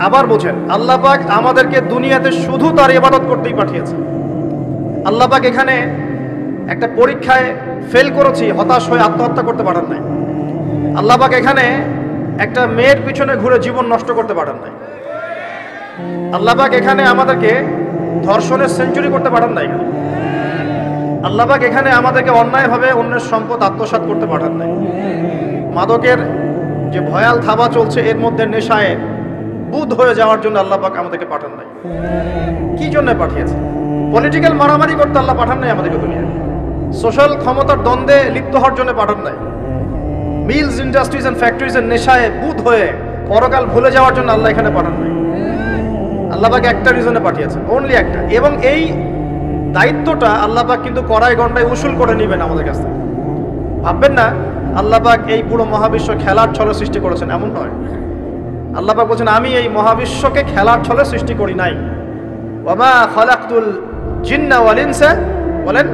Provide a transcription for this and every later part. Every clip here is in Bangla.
আবার বোঝেন, আল্লাহ পাক আমাদেরকে দুনিয়াতে শুধু তার ইবাদত করতেই পাঠিয়েছে। আল্লাহ পাক এখানে একটা পরীক্ষায় ফেল করেছি হতাশ হয়ে আত্মহত্যা করতে পারেন নাই। আল্লাহ পাক এখানে একটা মেয়ের পিছনে ঘুরে জীবন নষ্ট করতে পারেন নাই। আল্লাহ পাক এখানে আমাদেরকে ধর্ষণের সেঞ্চুরি করতে পারেন নাই। আল্লাহ পাক এখানে আমাদেরকে অন্যায়ভাবে অন্যের সম্পদ আত্মসাৎ করতে পারেন নাই। মাদকের যে ভয়াল থাবা চলছে এর মধ্যে নেশায় বুধ হয়ে যাওয়ার জন্য আল্লাহ পাক আমাদেরকে পাঠান নাই। কি জন্য পাঠিয়েছে? পলিটিক্যাল মারামারি করতে আল্লাহ পাঠান নাই আমাদেরকে দুনিয়ায়। সোশ্যাল ক্ষমতার দ্বন্দ্বে লিপ্ত হওয়ার জন্য পাঠান নাই। মিলস, ইন্ডাস্ট্রিজ এন্ড ফ্যাক্টরিজের নেশায় বুধ হয়ে পরকাল ভুলে যাওয়ার জন্য আল্লাহ এখানে পাঠান নাই। আল্লাহ পাক একটা রিজনে পাঠিয়েছেন, অনলি একটা। এবং এই দায়িত্বটা আল্লাহ পাক কিন্তু কড়াই গন্ডায় উসুল করে নেবেন আমাদের কাছ থেকে। ভাববেন না আল্লাহ পাক এই পুরো মহাবিশ্ব খেলার ছলে সৃষ্টি করেছেন, এমন নয়। আল্লাহ পাক বলছেন, আমি এই মহাবিশ্বকে খেলার ছলে সৃষ্টি করি নাই। ওয়ামা খালাকতুল জিন্না ওয়াল ইনসা বলেন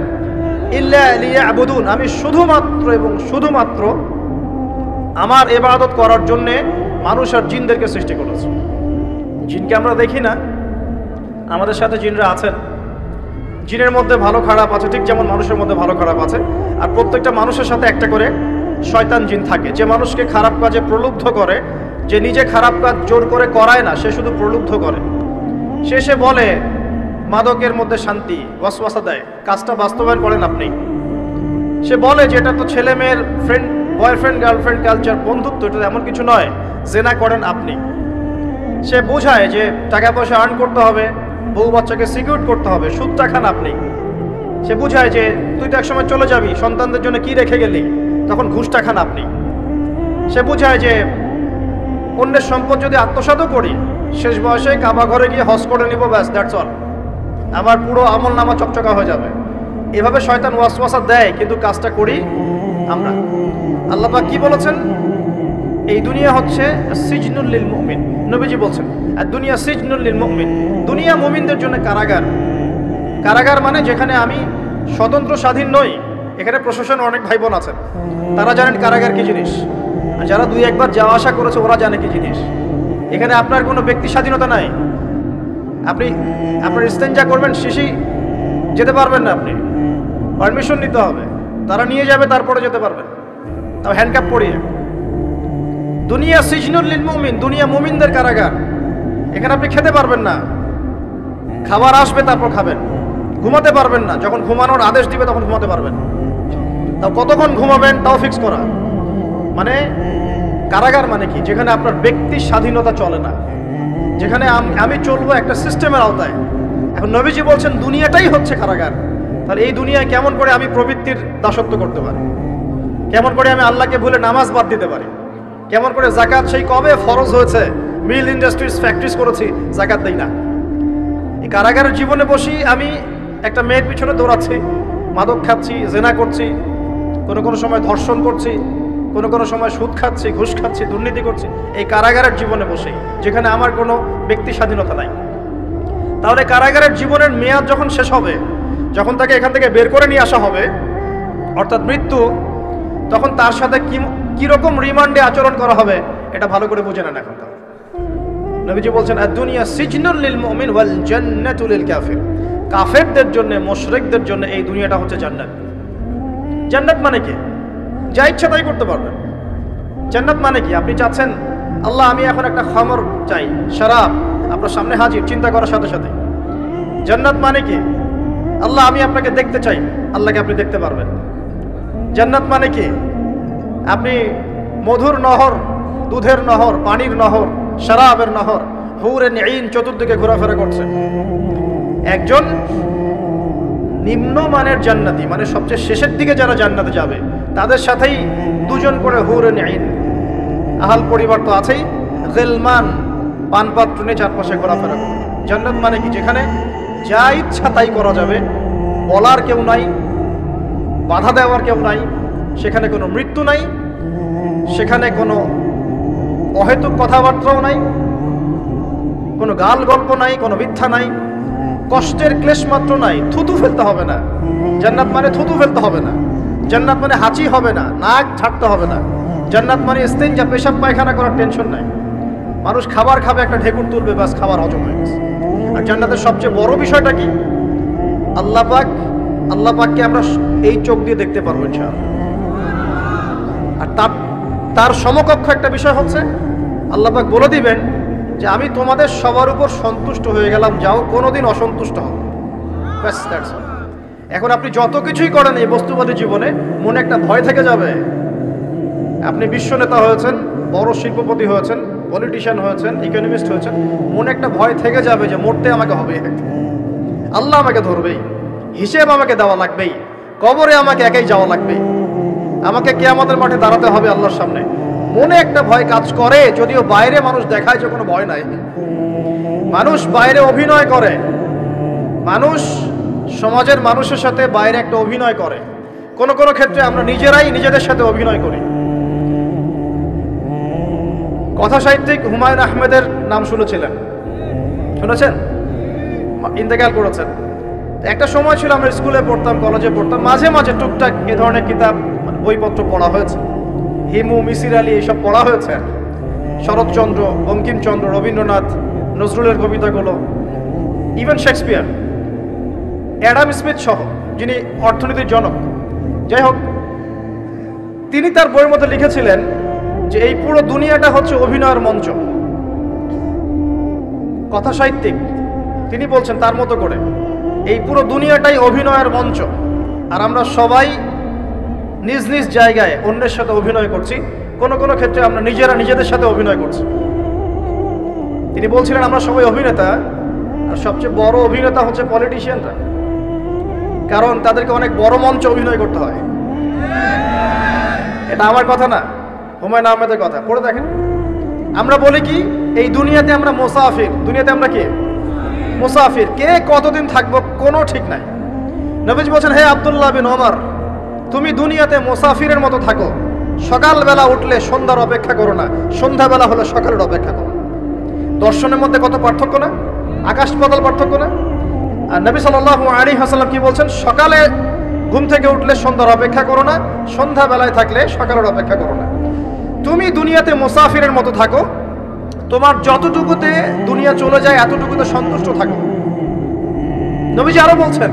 ইল্লা লিয়াবুদুন, আমি শুধুমাত্র এবং শুধুমাত্র আমার ইবাদত করার জন্য মানুষ আর জিনদেরকে সৃষ্টি করেছি। জিনকে আমরা দেখি না, আমাদের সাথে জিনরা আছেন। জিনের মধ্যে ভালো খারাপ আছে, ঠিক যেমন মানুষের মধ্যে ভালো খারাপ আছে। আর প্রত্যেকটা মানুষের সাথে একটা করে শয়তান জিন থাকে, যে মানুষকে খারাপ কাজে প্রলুব্ধ করে, যে নিজে খারাপ কাজ জোর করে করায় না, সে শুধু প্রলুব্ধ করে। সে বলে মাদকের মধ্যে শান্তি, ওয়াসওয়াসা দেয়, কাজটা বাস্তবায়ন করেন আপনি। সে বলে যে এটা তো ছেলে মেয়ের ফ্রেন্ড, বয়ফ্রেন্ড গার্লফ্রেন্ড কালচার, বন্ধুত্ব, এটা এমন কিছু নয়, জেনা করেন আপনি। সে বোঝায় যে টাকা পয়সা আর্ন করতে হবে, বউ বাচ্চাকে সিকিউর করতে হবে, সুদটা খান আপনি। সে বোঝায় যে তুই তো একসময় চলে যাবি, সন্তানদের জন্য কি রেখে গেলি, তখন ঘুষটা খান আপনি। সে বোঝায় যে অন্যের সম্পদ যদি আত্মসাৎও করি, শেষ বয়সে কাবা ঘরে গিয়ে হজ করে নিব, ব্যাস, দ্যাটস অল, আমার পুরো আমল নামা চকচকা হয়ে যাবে। এভাবে শয়তান ওয়াসওয়াসা দেয়, কিন্তু কাজটা করি আমরা। আল্লাহ পাক কি বলেছেন? এই দুনিয়া হচ্ছে সিজনুল লিল মুমিন। নবীজি বলছেন আর দুনিয়া সিজনুল লিল মুমিন, দুনিয়া মুমিনদের জন্য কারাগার। কারাগার মানে যেখানে আমি স্বতন্ত্র স্বাধীন নই। এখানে প্রশাসন অনেক ভাই বোন আছেন, তারা জানেন কারাগার কি জিনিস। আর যারা দুই একবার যাওয়া আসা করেছে ওরা জানে কি জিনিস। এখানে আপনার কোনো ব্যক্তি স্বাধীনতা নাই। আপনি আপনার ইস্তেঞ্জা করবেন, শিশি যেতে পারবেন না, আপনি পারমিশন নিতে হবে, তারা নিয়ে যাবে, তারপরে যেতে পারবেন, তাও হ্যান্ডকাপ পরিয়ে। দুনিয়া সিজনুল লিল মুমিন, দুনিয়া মুমিনদের কারাগার। এখানে আপনি খেতে পারবেন না, খাবার আসবে তারপর খাবেন। ঘুমাতে পারবেন না, যখন ঘুমানোর আদেশ দিবে তখন ঘুমাতে পারবেন। তাও কতক্ষণ ঘুমাবেন তাও ফিক্স করা। মানে কারাগার মানে কি? যেখানে আপনার ব্যক্তির স্বাধীনতা চলে না, যেখানে আমি চলবো একটা সিস্টেমের আওতায়। এখন নবীজি বলছেন দুনিয়াটাই হচ্ছে কারাগার। তাহলে এই দুনিয়ায় কেমন করে আমি প্রবৃত্তির দাসত্ব করতে পারি? কেমন করে আমি আল্লাহকে ভুলে নামাজ বাদ দিতে পারি? কেমন করে জাকাত সেই কবে ফরজ হয়েছে, মিল ইন্ডাস্ট্রিজ ফ্যাক্টরিজ করেছি, জাকাত দেই না। এই কারাগারের জীবনে বসি আমি একটা মেয়ের পিছনে দৌড়াচ্ছি, মাদক খাচ্ছি, জেনা করছি, কোনো সময় ধর্ষণ করছি, কোনো সময় সুদ খাচ্ছি, ঘুষ খাচ্ছি, দুর্নীতি করছি, এই কারাগারের জীবনে বসে, যেখানে আমার কোনো ব্যক্তি স্বাধীনতা নাই। তাহলে কারাগারের জীবনের মেয়াদ যখন শেষ হবে, যখন তাকে এখান থেকে বের করে নিয়ে আসা হবে, অর্থাৎ মৃত্যু, তখন তার সাথে কিরকম রিমান্ডে আচরণ করা হবে এটা ভালো করে বুঝে নেন। এখন নবীজি বলছেন দুনিয়া সিজনুল লিল মুমিন ওয়াল জান্নাতু লিল কাফির, কাফেরদের জন্য, মুশরিকদের জন্য এই দুনিয়াটা হচ্ছে জান্নাত। জান্নাত মানে কি? যা ইচ্ছা তাই করতে পারবেন। জান্নাত মানে কি? আপনি চাচ্ছেন আল্লাহ আমি এখন একটা খামর চাই, শরাব, আপনার সামনে হাজির, চিন্তা করার সাথে সাথে। জান্নাত মানে কি? আল্লাহ আমি আপনাকে দেখতে চাই, আল্লাহকে আপনি দেখতে পারবেন। জান্নাত মানে কি? আপনি মধুর নহর, দুধের নহর, পানির নহর, শরাবের নহর, হুরে আইন চতুর্দিকে ঘোরাফেরা করছেন। একজন নিম্নমানের জান্নাতি, মানে সবচেয়ে শেষের দিকে যারা জান্নাতে যাবে, তাদের সাথেই দুজন করে হুরে আইন, আহাল পরিবার তো আছেই, গিলমান, পানপাত্র নিয়ে চারপাশে ঘোরাফেরা করবে। জান্নাত মানে কি? যেখানে যা ইচ্ছা তাই করা যাবে, বলার কেউ নাই, বাধা দেওয়ার কেউ নাই, সেখানে কোনো মৃত্যু নাই, সেখানে কোনো অহেতুক কথাবার্তাও নাই, কোনো গাল গল্প নাই, কোনো মিথ্যা নাই, কষ্টের ক্লেশ মাত্র নাই, থুতু ফেলতে হবে না। জান্নাত মানে থুতু ফেলতে হবে না। জান্নাত মানে হাঁচি হবে না, নাক ছাড়তে হবে না। জান্নাত মানে ইস্তেঞ্জা, পেশাব পায়খানা করার টেনশন নাই। মানুষ খাবার খাবে, একটা ঢেকুর তুলবে, বাস খাবার হজম হয়ে গেছে। আর জান্নাতের সবচেয়ে বড় বিষয়টা কি? আল্লাহ পাককে আমরা এই চোখ দিয়ে দেখতে পারবো ইনশাআল্লাহ। আর তার সমকক্ষ একটা বিষয় হচ্ছে আল্লাহ পাক বলে দিবেন যে আমি তোমাদের সবার উপর সন্তুষ্ট হয়ে গেলাম, যাও কোনোদিন অসন্তুষ্ট হবে। ব্যাস, দ্যাটস অল। এখন আপনি যত কিছুই করেন এই বস্তুবাদী জীবনে, মনে একটা ভয় থেকে যাবে। আপনি বিশ্ব নেতা হয়েছেন, বড় শিল্পপতি হয়েছেন, পলিটিশিয়ান হয়েছেন, ইকোনমিস্ট হয়েছেন, মনে একটা ভয় থেকে যাবে যে মরতে আমাকে হবে, আল্লাহ আমাকে ধরবেই, হিসেব আমাকে দেওয়া লাগবেই, কবরে আমাকে একাই যাওয়া লাগবেই, আমাকে কিয়ামতের মাঠে দাঁড়াতে হবে আল্লাহর সামনে। মনে একটা ভয় কাজ করে, যদিও বাইরে মানুষ দেখায় যে কোনো ভয় নাই। মানুষ বাইরে অভিনয় করে, মানুষ সমাজের মানুষের সাথে বাইরে একটা অভিনয় করে। কোন কোন ক্ষেত্রে আমরা নিজেরাই নিজেদের সাথে অভিনয় করি। কথা সাহিত্যিক হুমায়ুন আহমেদের নাম শুনেছেন? ইন্তেকাল করেছেন। একটা সময় ছিল আমরা স্কুলে পড়তাম, কলেজে পড়তাম, মাঝে মাঝে টুকটাক এ ধরনের কিতাব বইপত্র পড়া হয়েছে। হিমু, মিসির আলী এইসব পড়া হয়েছে। শরৎচন্দ্র, বঙ্কিমচন্দ্র, রবীন্দ্রনাথ, নজরুলের কবিতাগুলো, ইভেন শেক্সপিয়ার, অ্যাডাম স্মিথ সহ, যিনি অর্থনীতির জনক। যাই হোক, তিনি তার বইয়ের মধ্যে লিখেছিলেন যে এই পুরো দুনিয়াটা হচ্ছে অভিনয়ের মঞ্চ। কথা সাহিত্যিক তিনি বলছেন তার মতো করে এই পুরো দুনিয়াটাই অভিনয়ের মঞ্চ, আর আমরা সবাই নিজ নিজ জায়গায় অন্যের সাথে অভিনয় করছি। কোন কোন ক্ষেত্রে আমরা নিজেরা নিজেদের সাথে অভিনয় করছি। তিনি বলছিলেন আমরা সবাই অভিনেতা, আর সবচেয়ে বড় অভিনেতা হচ্ছে পলিটিশিয়ানরা, কারণ তাদেরকে অনেক বড় মঞ্চে অভিনয় করতে হয়। এটা আমার কথা না, হুমায়ুন আহমেদের কথা। পড়ে দেখেন, আমরা বলি কি এই দুনিয়াতে আমরা মুসাফির। দুনিয়াতে আমরা কি মুসাফির, কে কতদিন থাকবো কোনো ঠিক নাই। নবীজি বলছেন, হে আব্দুল্লাহ বিন ওমর, তুমি দুনিয়াতে মুসাফিরের মতো থাকো। সকালবেলা উঠলে সন্ধ্যার অপেক্ষা করো না, সন্ধ্যাবেলা হলে সকালের অপেক্ষা করো। দর্শনের মধ্যে কত পার্থক্য না, আকাশ পাতাল পার্থক্য না। আর নবী সাল্লাল্লাহু আলাইহি ওয়াসাল্লাম কি বলছেন? সকালে ঘুম থেকে উঠলে সন্ধ্যার অপেক্ষা করো না, সন্ধ্যাবেলায় থাকলে সকালের অপেক্ষা করো না। তুমি দুনিয়াতে মুসাফিরের মতো থাকো, তোমার যতটুকুতে দুনিয়া চলে যায় এতটুকুতে সন্তুষ্ট থাকো। নবীজি আরো বলছেন,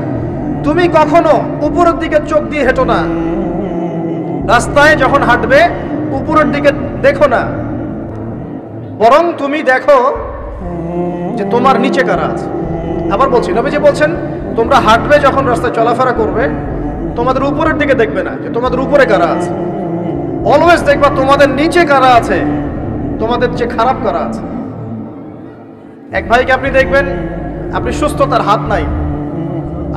তুমি কখনো উপরের দিকে চোখ দিয়ে হেঁটো না, রাস্তায় যখন হাঁটবে উপরের দিকে দেখো না, বরং তুমি দেখো যে তোমার নিচে কারা আছে। আবার বলছি, নবীজি বলছেন তোমরা হাঁটবে যখন রাস্তায় চলাফেরা করবে, তোমাদের উপরের দিকে দেখবে না যে তোমাদের উপরে কারা আছে, অলওয়েজ দেখবা তোমাদের নিচে কারা আছে, তোমাদের যে খারাপ কারা আছে। এক ভাইকে আপনি দেখবেন আপনি সুস্থ, তার হাত নাই।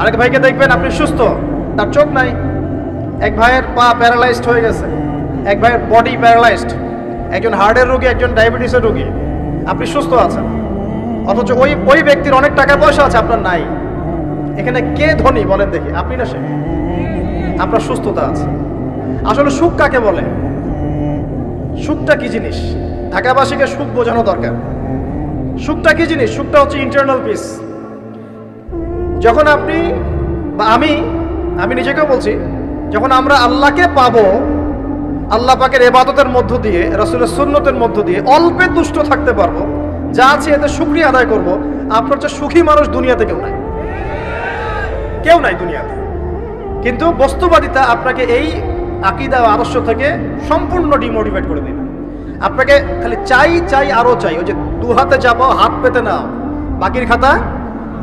আরেক ভাইকে দেখবেন আপনি সুস্থ, তার চোখ নাই। এক ভাইয়ের পা প্যারালাইজড হয়ে গেছে, এক ভাইয়ের বডি প্যারালাইজড, একজন হার্টের রোগী, একজন ডায়াবেটিসের রোগী। আপনি সুস্থ আছেন, অথচ ওই ব্যক্তির অনেক টাকা পয়সা আছে, আপনার নাই। এখানে কে ধনী বলেন দেখি, আপনি না সে? আপনার সুস্থতা আছে। আসলে সুখ কাকে বলে? সুখটা কি জিনিস? ঢাকাবাসীকে সুখ বোঝানো দরকার। সুখটা কি জিনিস? সুখটা হচ্ছে ইন্টারনাল পিস। যখন আপনি বা আমি নিজেকেও বলছি, যখন আমরা আল্লাহকে পাবো, আল্লাহ পাকের ইবাদতের মধ্য দিয়ে, রাসূলের সুন্নতের মধ্য দিয়ে অল্পে তুষ্ট থাকতে পারবো, যা আছে এতে শুকরিয়া আদায় করব, আপনার চেয়ে সুখী মানুষ দুনিয়াতে কেউ নাই, কেউ নাই দুনিয়াতে। কিন্তু বস্তুবাদিতা আপনাকে এই আকীদা ও আদর্শ থেকে সম্পূর্ণ ডিমোটিভেট করে দিবে। আপনাকে খালি চাই আরো চাই। ওই যে দু হাতে যাবো, হাত পেতে নাও, বাকির খাতা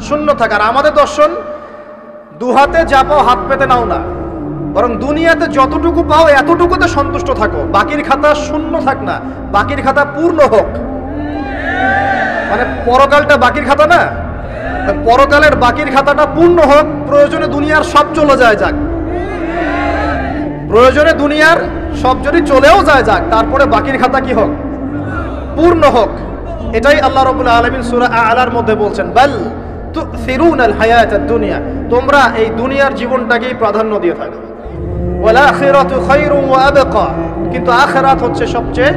শূন্য থাকার। আমাদের দর্শন দু হাতে যাবো, হাত পেতে নাও না, বরং দুনিয়াতে যতটুকু পাও এতটুকুতে সন্তুষ্ট থাকো, বাকির খাতা শূন্য থাক না, বাকির খাতা পূর্ণ হোক। মানে পরকালটা বাকির খাতা না, পরকালের বাকির খাতাটা পূর্ণ হোক। প্রয়োজনে দুনিয়ার সব চলে যায় যাক, প্রয়োজনে দুনিয়ার সব যদি চলেও যায় যাক, তারপরে বাকির খাতা কি হোক? পূর্ণ হোক। এটাই আল্লাহ রাব্বুল আলামিন সূরা আ'লার মধ্যে বলছেন, বাল তু'থিরুনাল হায়াতাদ দুনিয়া, তোমরা এই দুনিয়ার জীবনটাকেই প্রাধান্য দিয়ে থাকো। ওয়াল আখিরাতু খায়রুন ওয়া আবকা, কিন্তু আখিরাত হচ্ছে সবচেয়ে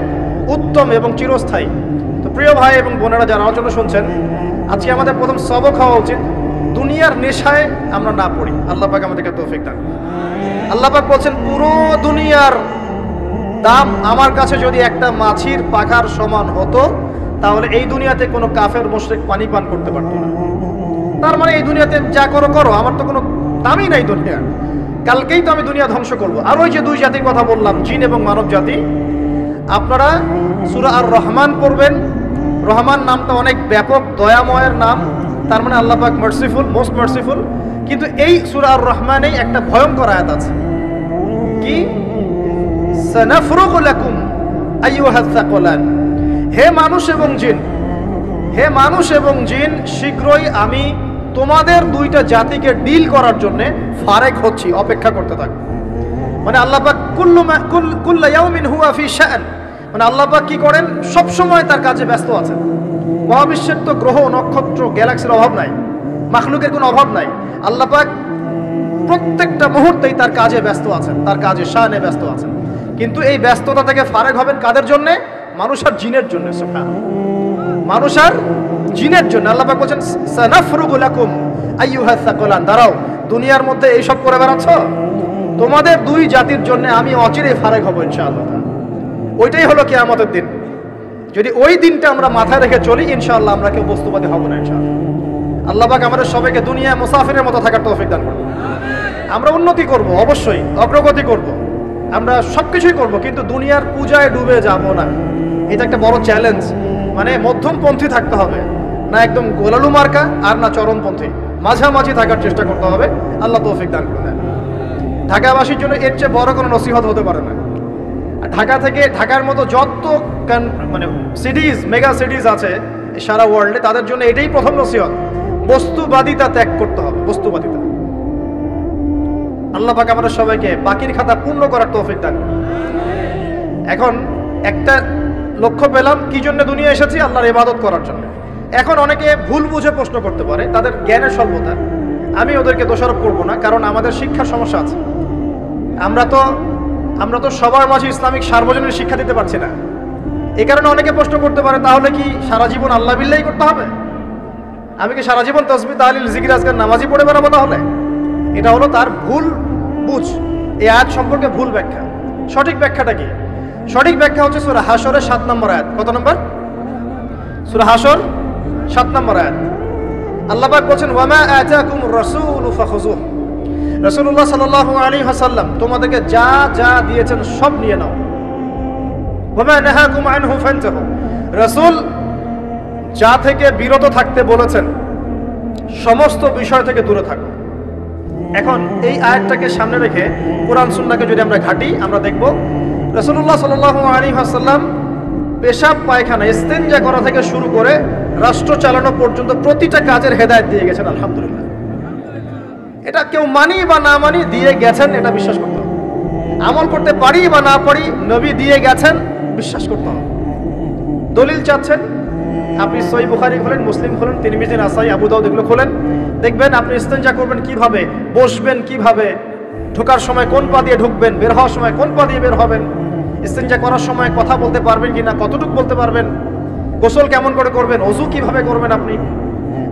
উত্তম এবং চিরস্থায়ী। তো প্রিয় ভাই এবং বোনেরা যারা আলোচনা শুনছেন, আজকে আমাদের প্রথম সবক হওয়া উচিত দুনিয়ার নেশায় আমরা না পড়ি। আল্লাহ পাক আমাদেরকে তৌফিক দান। আল্লাহ পাক বলছেন, পুরো দুনিয়ার দাম আমার কাছে যদি একটা মাছির পাখার সমান হতো, তাহলে এই দুনিয়াতে কোনো কাফের মুশরিক পানি পান করতে পারতো না। তার মানে এই দুনিয়াতে যা করো করো, আমার তো কোনো দামই নাই দুনিয়া, কালকেই তো আমি দুনিয়া ধ্বংস করব। আর ওই যে দুই জাতির কথা বললাম, জিন এবং মানব জাতি, আপনারা সূরা আর রহমান পড়বেন। রহমান নামটা অনেক ব্যাপক, দয়াময়ের নাম, তার মানে আল্লাহ পাক মার্সিফুল, মোস্ট মার্সিফুল। কিন্তু এই সূরা আর রহমানেই একটা ভয়ঙ্কর আয়াত আছে, কি সানাফরুগু লাকুম আইয়ুহাস সাকলান, হে মানুষ এবং জিন, হে মানুষ এবং জিন, শীঘ্রই আমি তোমাদের দুইটা জাতিকে ডিল করার জন্য ফারেক হচ্ছি, অপেক্ষা করতে থাকো। মানে আল্লাহ পাক কুল্লু ইয়াউমিন হুয়া ফি শাআন, মানে আল্লাহ পাক কি করেন, সব সময় তার কাজে ব্যস্ত আছেন। মহাবিশ্বের তো গ্রহ নক্ষত্র গ্যালাক্সির অভাব নাই, মাখলুকের কোনো অভাব নাই। আল্লাহ পাক প্রত্যেকটা মুহূর্তেই তার কাজে ব্যস্ত আছেন, তার কাজে শানে ব্যস্ত আছেন। কিন্তু এই ব্যস্ততা থেকে ফারেক হবেন কাদের জন্য? মানুষ আর জিনের জন্য। সুবহানাল্লাহ, মানুষ আর জিনের জন্য। আল্লাহ পাক বলেন সানাফরুগু লাকুম আইয়ুহাস সাকলান, দাঁড়াও, দুনিয়ার মধ্যে এইসব করে বেড়াচ্ছ, তোমাদের দুই জাতির জন্য আমি অচিরেই ফারেক হব ইনশাআল্লাহ। ওইটাই হলো কিয়ামতের দিন। যদি ওই দিনটা আমরা মাথায় রেখে চলি, ইনশাআল্লাহ আমরা কেউ বস্তুবাদী হব না ইনশাআল্লাহ। আল্লাহ পাক আমাদের সবাইকে দুনিয়া মুসাফিরের মতো থাকার তৌফিক দান করুন। আমরা উন্নতি করব, অবশ্যই অগ্রগতি করব, আমরা সবকিছুই করব, কিন্তু দুনিয়ার পূজায় ডুবে যাব না। এটা একটা বড় চ্যালেঞ্জ। মানে মধ্যমপন্থী থাকতে হবে, না একদম গোলালু মার্কা আর না চরমপন্থী, মাঝামাঝি থাকার চেষ্টা করতে হবে। আল্লাহ তৌফিক দান করুন। ঢাকাবাসীর জন্য এর চেয়ে বড় কোনো নসিহত হতে পারে না। ঢাকা থেকে, ঢাকার মতো যত মানে সিটিজ, মেগা সিটিজ আছে সারা ওয়ার্ল্ডে, তাদের জন্য এটাই প্রথম নসিহত, বস্তুবাদিতা ত্যাগ করতে হবে, বস্তুবাদিতা। আল্লাহ পাক আমাদের সবাইকে বাকির খাতা পূর্ণ করার তৌফিক দান। এখন একটা লক্ষ্য পেলাম, কি জন্য দুনিয়া এসেছি? আল্লাহর ইবাদত করার জন্য। এখন অনেকে ভুল বুঝে প্রশ্ন করতে পারে, তাদের জ্ঞানের স্বল্পতা। আমি ওদেরকে দোষারোপ করব না, কারণ আমাদের শিক্ষার সমস্যা আছে। আমরা তো সবার মাঝে ইসলামিক সার্বজনীন শিক্ষা দিতে পারছি না। এই কারণে অনেকে প্রশ্ন করতে পারে, তাহলে কি সারা জীবন আল্লাহ বিল্লাহি করতে হবে? আমি কি সারা জীবন তাসবিহ তাহলিল জিকির আজকার নামাজি পড়ে বেড়াবো? তাহলে এটা হলো তার ভুল বুঝ। এই আয়াত সম্পর্কে ভুল ব্যাখ্যা। সঠিক ব্যাখ্যাটা কি? সঠিক ব্যাখ্যা হচ্ছে সূরা হাশরের 7 নম্বর আয়াত। কত নম্বর? সূরা হাশর 7 নম্বর আয়াত। আল্লাহ পাক বলেন, ওয়ামা আতাকুমুর রাসূলু ফাখুযুহু, রাসূলুল্লাহ সাল্লাল্লাহু আলাইহি ওয়াসাল্লাম তোমাদেরকে যা যা দিয়েছেন সব নিয়ে নাও। ওয়ামা নাহাকুম আনহু ফান্তাহু, রাসূল যা থেকে বিরত থাকতে বলেছেন সমস্ত বিষয় থেকে দূরে থাকো। এখন এই আয়াতটাকে সামনে রেখে কোরআন সুন্নাহকে যদি আমরা ঘাঁটি, আমরা দেখব রাসূলুল্লাহ সাল্লাল্লাহু আলাইহি ওয়াসাল্লাম পেশাব পায়খানা ইস্তেনজা করা থেকে শুরু করে রাষ্ট্র চালানো পর্যন্ত প্রতিটা কাজের হেদায়েত দিয়ে গেছেন। আলহামদুলিল্লাহ, এটা কেউ মানি বা না মানি দিয়ে গেছেন, এটা বিশ্বাস করতে হবে। আমল করতে পারি বা না পারি, নবী দিয়ে গেছেন, বিশ্বাস করতে হবে। দলিল চাচ্ছেন, আপনি সহিহ বুখারী খোলেন, মুসলিম খোলেন, তিরমিজি, নাসাই, আবু দাউদ এগুলো খোলেন, দেখবেন আপনি ইস্তেনজা করবেন কিভাবে, বসবেন কিভাবে, ঢোকার সময় কোন পা দিয়ে ঢুকবেন, বের হওয়ার সময় কোন পা দিয়ে বের হবেন, ইস্তেনজা করার সময় কথা বলতে পারবেন কিনা, কতটুকু বলতে পারবেন, গোসল কেমন করে করবেন, ওযু কিভাবে করবেন, আপনি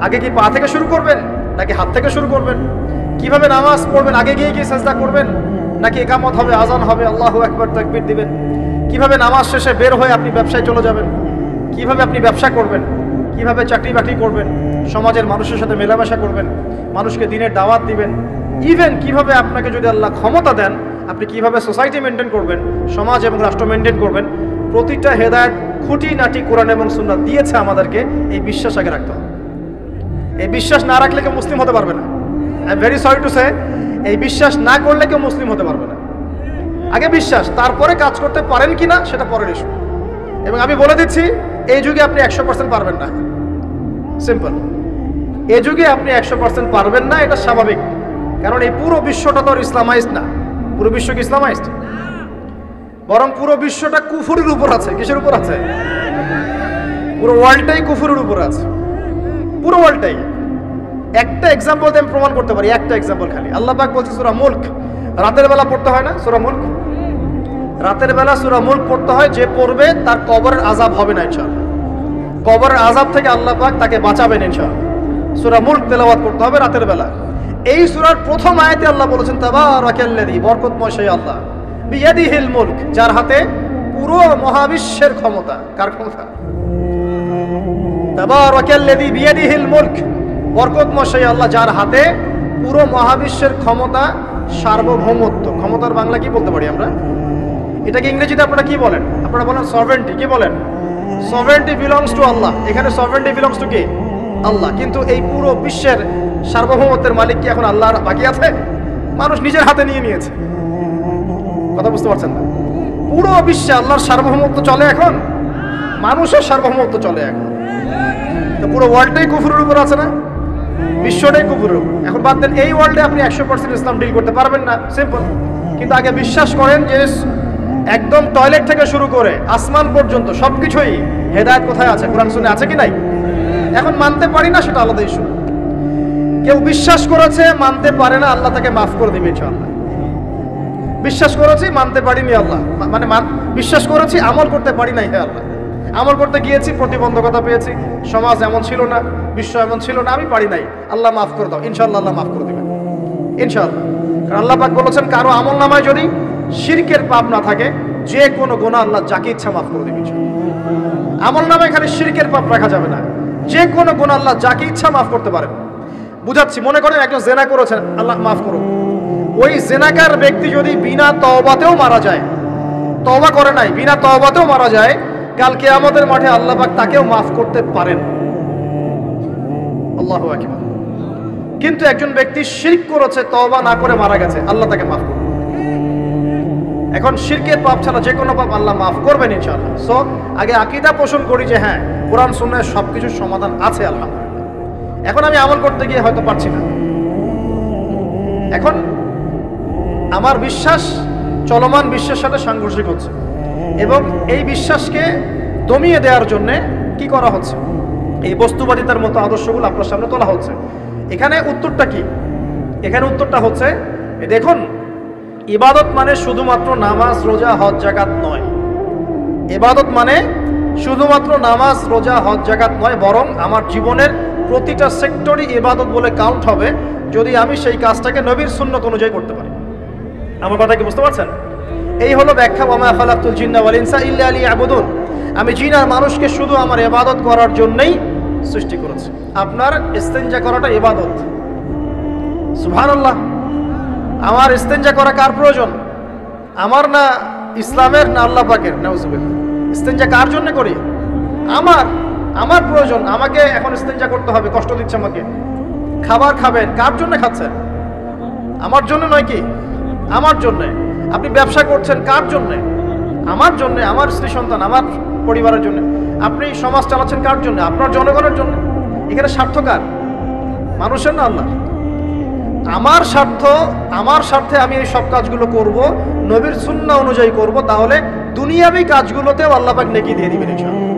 আগে কি পা থেকে শুরু করবেন নাকি হাত থেকে শুরু করবেন, কিভাবে নামাজ পড়বেন, আগে গিয়ে কি সাজদা করবেন নাকি ইকামত হবে, আজান হবে, আল্লাহু আকবার তাকবীর দিবেন, কিভাবে নামাজ শেষে বের হয়ে আপনি ব্যবসায় চলে যাবেন, কিভাবে আপনি ব্যবসা করবেন, কিভাবে চাকরি বাকরি করবেন, সমাজের মানুষের সাথে মেলামেশা করবেন, মানুষকে দিনের দাওয়াত দিবেন, ইভেন কিভাবে আপনাকে যদি আল্লাহ ক্ষমতা দেন আপনি কিভাবে সোসাইটি মেনটেন করবেন, সমাজ এবং রাষ্ট্র মেনটেন করবেন, প্রতিটা হেদায়েত খুঁটিনাটি কোরআন এবং সুন্নাহ দিয়েছে আমাদেরকে। এই বিশ্বাস আগে রাখতে হবে। এই বিশ্বাস না রাখলে কেউ মুসলিম হতে পারবে না। I am very sorry to say, এই বিশ্বাস না করলে কেউ মুসলিম হতে পারবে না। আগে বিশ্বাস, তারপরে কাজ করতে পারেন কিনা সেটা পরের ইস্যু। এবং আমি বলে দিচ্ছি, এই যুগে আপনি 100% পারবেন না। সিম্পল, এই যুগে আপনি 100% পারবেন না, এটা স্বাভাবিক। কারণ এই পুরো বিশ্বটা তো ইসলামাইজড না। পুরো বিশ্ব কি ইসলামাইজড? বরং পুরো বিশ্বটা কুফরের উপর আছে। কিসের উপর আছে? পুরো ওয়ার্ল্ডটাই কুফরের উপর আছে, পুরো ওয়ার্ল্ডটাই। একটা এক্সাম্পল দিয়ে আমি প্রমাণ করতে পারি, একটা এক্সাম্পল খালি। আল্লাহ পাক বলছে সূরা মুলক, রাতের বেলা পড়তে হয় না সূরা মুলক? রাতের বেলা সূরা মুলক পড়তে হয়, যে পড়বে তার কবরের আযাব হবে না ইনশাআল্লাহ। কবরের আযাব থেকে আল্লাহ পাক তাকে বাঁচাবেন ইনশাআল্লাহ। সূরা মুলক তেলাওয়াত করতে হবে রাতের বেলা। এই সূরার প্রথম আয়াতে আল্লাহ বলেছেন, তাবারাকাল্লাযী, বরকতময় সেই আল্লাহ, বিয়াদিহিল মুলক, যার হাতে পুরো মহাবিশ্বের ক্ষমতা। কার ক্ষমতা? তাবারাকাল্লাযী বিয়াদিহিল মুলক, বরকতময় সেই আল্লাহ যার হাতে পুরো মহাবিশ্বের ক্ষমতা, সার্বভৌমত্ব। ক্ষমতার বাংলা কি বলতে পারি আমরা? এটাকে ইংরেজিতে আপনারা কি বলেন? আপনারা বলেন সভারেন্টি। কি বলেন? সভারেন্টি বিলংস টু আল্লাহ। এখানে সভারেন্টি বিলংস টু কে? আল্লাহ। কিন্তু এই পুরো বিশ্বের সার্বভৌমত্বের মালিক কি এখন আল্লাহ বাকি আছে? মানুষ নিজের হাতে নিয়ে নিয়েছে। কথা বুঝতে পারছেন না? পুরো বিশ্বে আল্লাহর সার্বভৌমত্ব চলে এখন, মানুষের সার্বভৌমত্ব চলে এখন। তো পুরো ওয়ার্ল্ডটাই কুফরের উপর আছে না? বিশ্বটাই কুফরের উপর। এখন বাদ দেন, এই ওয়ার্ল্ডে আপনি 100% ইসলাম ডিল করতে পারবেন না, সিম্পল। কিন্তু আগে বিশ্বাস করেন যে একদম টয়লেট থেকে শুরু করে আসমান পর্যন্ত সবকিছুই হেদায়েত কোথায় আছে, কোরআন সুন্নাহ আছে কি নাই? এখন মানতে পারি না, সেটা আলাদা ইস্যু। কেউ বিশ্বাস করেছে, মানতে পারে না, আল্লাহ তাকে মাফ করে দিবে ইনশাআল্লাহ। বিশ্বাস করেছি, মানতে পারিনি, আল্লাহ মানে বিশ্বাস করেছি, আমল করতে পারি নাই, হে আল্লাহ আমল করতে গিয়েছি, প্রতিবন্ধকতা পেয়েছি, সমাজ এমন ছিল না, বিশ্ব এমন ছিল না, আমি পারি নাই, আল্লাহ মাফ করে দাও। ইনশাআল্লাহ আল্লাহ মাফ করে দিবেন ইনশাআল্লাহ। কারণ আল্লাহ পাক বলেছেন, কারো আমল নামায় যদি শিরকের পাপ না থাকে, যে কোনো গুনাহ আল্লাহ যাকে ইচ্ছা মাফ করে দিবেন। আমল নামায় খালি শিরকের পাপ রাখা যাবে না, যে কোনো গুনাহ আল্লাহ যাকে ইচ্ছা মাফ করতে পারেন। বুঝাচ্ছি, মনে করেন একজন জেনা করেছেন, আল্লাহ মাফ করুন। ওই জেনাকার ব্যক্তি যদি বিনা তওবাতেও মারা যায়, তওবা করে নাই, বিনা তওবাতেও মারা যায়, কাল কিয়ামতের মাঠে আল্লাহ পাক তাকেও মাফ করতে পারেন। আল্লাহু আকবার। কিন্তু একজন ব্যক্তি শিরক করেছে, তওবা না করে মারা গেছে, আল্লাহ তাকে মাফ করবেন। এখন শিরকের পাপ ছাড়া যে কোনো পাপ আল্লাহ মাফ করবেন ইনশাআল্লাহ। সো আগে আকীদা পোষণ করি যে হ্যাঁ, কোরআন সুন্নাহয় সবকিছুর সমাধান আছে আলহামদুলিল্লাহ। এখন আমি আমল করতে গিয়ে হয়তো পারছি না, এখন আমার বিশ্বাস চলমান বিশ্বের সাথে সাংঘর্ষিক হচ্ছে, এবং এই বিশ্বাসকে দমিয়ে দেওয়ার জন্য কি করা হচ্ছে? এই বস্তুবাদিতার মতো আদর্শগুলো আপনার সামনে তোলা হচ্ছে। এখানে উত্তরটা কি? এখানে উত্তরটা হচ্ছে, দেখুন, ইবাদত মানে শুধুমাত্র নামাজ, রোজা, হজ, যাকাত নয়। ইবাদত মানে শুধুমাত্র নামাজ, রোজা, হজ, যাকাত নয়, বরং আমার জীবনের প্রতিটা সেক্টরই ইবাদত বলে কাউন্ট হবে যদি আমি সেই কাজটাকে নবীর সুন্নত অনুযায়ী করতে পারি। আমার কথা কি বুঝতে পারছেন? এই হলো ব্যাখ্যা, ওয়ামা খালাকতুল জিন্না ওয়াল ইনসা ইল্লা লিয়াবুদুন। আমি জিন আর মানুষকে শুধু আমার ইবাদত করার জন্যই সৃষ্টি করেছি। আপনার ইস্তেনজা করাটা ইবাদত। সুবহানাল্লাহ। আমার ইস্তেনজা করা কার প্রয়োজন? আমার না ইসলামের, না আল্লাহ পাকের? নাউজুবিল্লাহ। ইস্তেনজা কার জন্য করি? আমার প্রয়োজন। আমাকে এখন ইস্তেনজা করতে হবে, কষ্ট দিচ্ছে আমাকে। খাবার খাবেন, কার জন্য খাচ্ছেন? আমার জন্য নয় কি? আমার জন্য। আপনি ব্যবসা করছেন, কার জন্য? আমার জন্য, আমার স্ত্রী সন্তান, আমার পরিবারের জন্য। আপনি সমাজ চালাচ্ছেন কার জন্য? আপনার জনগণের জন্য। এখানে স্বার্থ কার? মানুষের না আল্লাহর? আমার স্বার্থে আমি এই সব কাজগুলো করব, নবীর সুন্নাহ অনুযায়ী করব, তাহলে দুনিয়াবি কাজগুলোতেও আল্লাহ পাক নেকি দিয়ে দিবেন ইনশাআল্লাহ।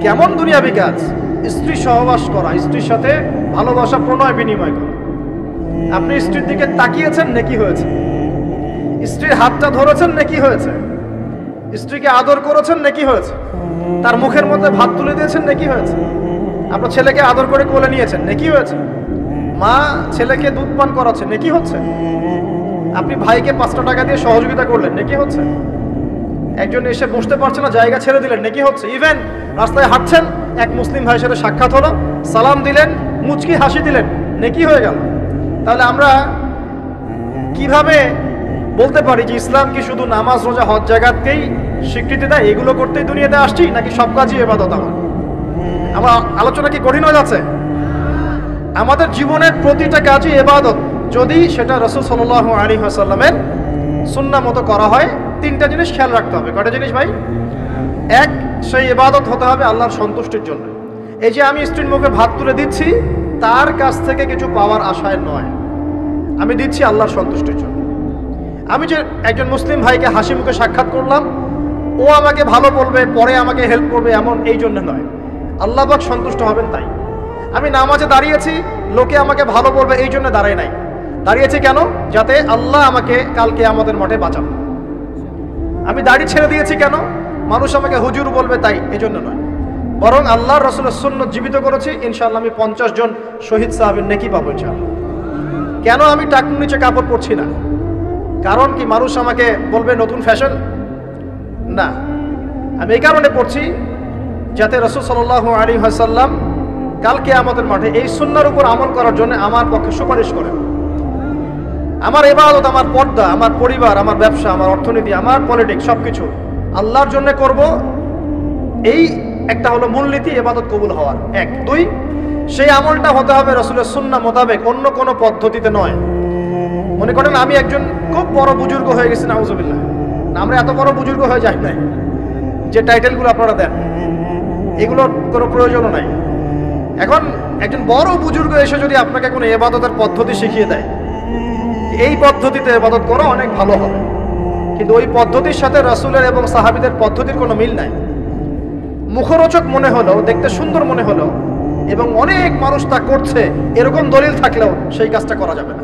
কেমন দুনিয়াবি কাজ? স্ত্রী সহবাস করা, স্ত্রীর সাথে ভালোবাসা, প্রণয় বিনিময় করা। আপনি স্ত্রীর দিকে তাকিয়েছেন, নেকি হয়েছে। স্ত্রীর হাতটা ধরেছেন, নেকি হয়েছে। স্ত্রীকে আদর করেছেন, নেকি হয়েছে। তার মুখের মধ্যে ভাত তুলে দিয়েছেন, নেকি হয়েছে। আপনার ছেলেকে আদর করে কোলে নিয়েছেন, নেকি হয়েছে। মা ছেলেকে দুধ পান করাচ্ছে, নেকি হচ্ছে। আপনি ভাইকে 5টা টাকা দিয়ে সহযোগিতা করলেন, নেকি হচ্ছে। একজন এসে বসতে পারছে না, জায়গা ছেড়ে দিলেন, নেকি হচ্ছে। ইভেন রাস্তায় হাঁটছেন, এক মুসলিম ভাইয়ের সাথে সাক্ষাৎ হলো, সালাম দিলেন, মুচকি হাসি দিলেন, নেকি হয়ে গেল। তাহলে আমরা কিভাবে বলতে পারি যে ইসলাম কি শুধু নামাজ, রোজা, হজ, যাকাতকেই স্বীকৃতি দেয়, এগুলো করতেই দুনিয়াতে আসছি, নাকি সব কাজই ইবাদত? আমার আলোচনা কি কঠিন হয়ে যাচ্ছে? আমাদের জীবনের প্রতিটা কাজই ইবাদত, যদি সেটা রাসূল সাল্লাল্লাহু আলাইহি ওয়াসাল্লামের সুন্নাহ মতো করা হয়। 3টা জিনিস খেয়াল রাখতে হবে। কয়টা জিনিস ভাই? এক, সেই ইবাদত হতে হবে আল্লাহর সন্তুষ্টির জন্য। এই যে আমি স্ত্রীর মুখে ভাত তুলে দিচ্ছি, তার কাছ থেকে কিছু পাওয়ার আশায় নয়, আমি দিচ্ছি আল্লাহর সন্তুষ্টির জন্য। আমি যে একজন মুসলিম ভাইকে হাসি মুখে সাক্ষাৎ করলাম, ও আমাকে ভালো বলবে, পরে আমাকে হেল্প করবে, এমন এই জন্য নয়, আল্লাহ পাক সন্তুষ্ট হবেন তাই। আমি নামাজে দাঁড়িয়েছি, লোকে আমাকে ভালো বলবে এই জন্য দাঁড়াই নাই। দাঁড়িয়েছি কেন? যাতে আল্লাহ আমাকে কালকে আমাদের মাঠে বাঁচান। আমি দাড়ি ছেড়ে দিয়েছি কেন? মানুষ আমাকে হুজুর বলবে তাই, এই জন্য নয়, বরং আল্লাহর রাসূলের সুন্নাত জীবিত করেছি। ইনশাআল্লাহ আমি 50 জন শহীদ সাহাবীর নেকি পাবো ইনশাআল্লাহ। কেন আমি টাকনুর নিচে কাপড় পরছি না? কারণ কি মানুষ আমাকে বলবে নতুন ফ্যাশন? না, আমি এই কারণে পড়ছি, যাতে রাসূল সাল্লাল্লাহু আলাইহি ওয়াসাল্লাম কাল কিয়ামতের মাঠে এই সুন্নাহর উপর আমল করার জন্য আমার পক্ষে সুপারিশ করেন। আমার ইবাদত, আমার পর্দা, আমার পরিবার, আমার ব্যবসা, আমার অর্থনীতি, আমার পলিটিক্স সবকিছু আল্লাহর জন্য করব, এই একটা হলো মূলনীতি ইবাদত কবুল হওয়ার। এক। দুই, সেই আমলটা হতে হবে রাসূলের সুন্নাহ মোতাবেক, অন্য কোনো পদ্ধতিতে নয়। মনে করেন আমি একজন খুব বড় বুজুর্গ হয়ে গেছি, নাউজুবিল্লাহ, আমরা এত বড় বুজুর্গ হয়ে যাই নাই যে টাইটেলগুলো আপনারা দেন, এগুলোর কোনো প্রয়োজনও নাই। এখন একজন বড় বুজুর্গ এসে যদি আপনাকে কোনো ইবাদতের পদ্ধতি শিখিয়ে দেয়, এই পদ্ধতিতে ইবাদত করা অনেক ভালো হবে, কিন্তু ওই পদ্ধতির সাথে রাসূলের এবং সাহাবীদের পদ্ধতির কোনো মিল নাই। মুখরোচক মনে হলো, দেখতে সুন্দর মনে হলো, এবং অনেক মানুষ তা করছে এরকম দলিল থাকলেও সেই কাজটা করা যাবে না।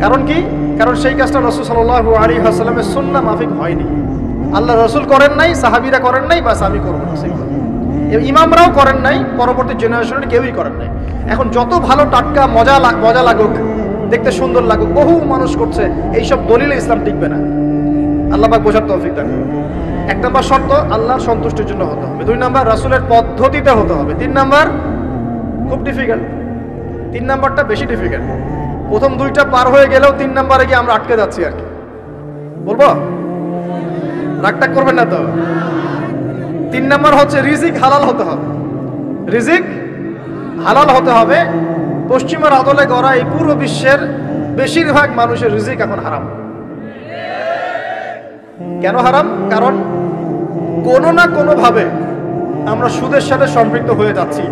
কারণ কি? কারণ সেই কাজটা রাসূল সাল্লাল্লাহু আলাইহি ওয়াসাল্লামের সুন্নাহ মাফিক হয়নি। আল্লাহ রাসূল করেন নাই, সাহাবীরা করেন নাই, বাস আমি করব না, সিম্পল। ইমামরাও করেন নাই, পরবর্তী জেনারেশনের কেউই করেন নাই। এখন যত ভালো টাটকা মজা লাগুক, দেখতে সুন্দর লাগুক, বহু মানুষ করছে, এইসব দলিলে ইসলাম টিকবে না। আল্লাহ পাক বোঝার তৌফিক দান করুন। এক নম্বর শর্ত আল্লাহর সন্তুষ্টির জন্য হতে হবে। দুই নম্বর রাসূলের পদ্ধতিতে হতে হবে। তিন নম্বর খুব ডিফিকাল্ট, তিন নম্বরটা বেশি ডিফিকাল্ট। প্রথম দুইটা পার হয়ে গেলেও তিন নম্বরে গিয়ে আমরা আটকে যাচ্ছি আর কি। বলবো? রাগটা করবেন না তো? তিন নম্বর হচ্ছে রিজিক হালাল হতে হবে। রিজিক হালাল হতে হবে। পশ্চিমের আদলে গড়া এই পুরো বিশ্বের বেশিরভাগ মানুষের রিজিক এখন হারাম। কেন হারাম? কারণ কোনো না কোনো ভাবে আমরা সুদের সাথে সম্পৃক্ত হয়ে যাচ্ছি,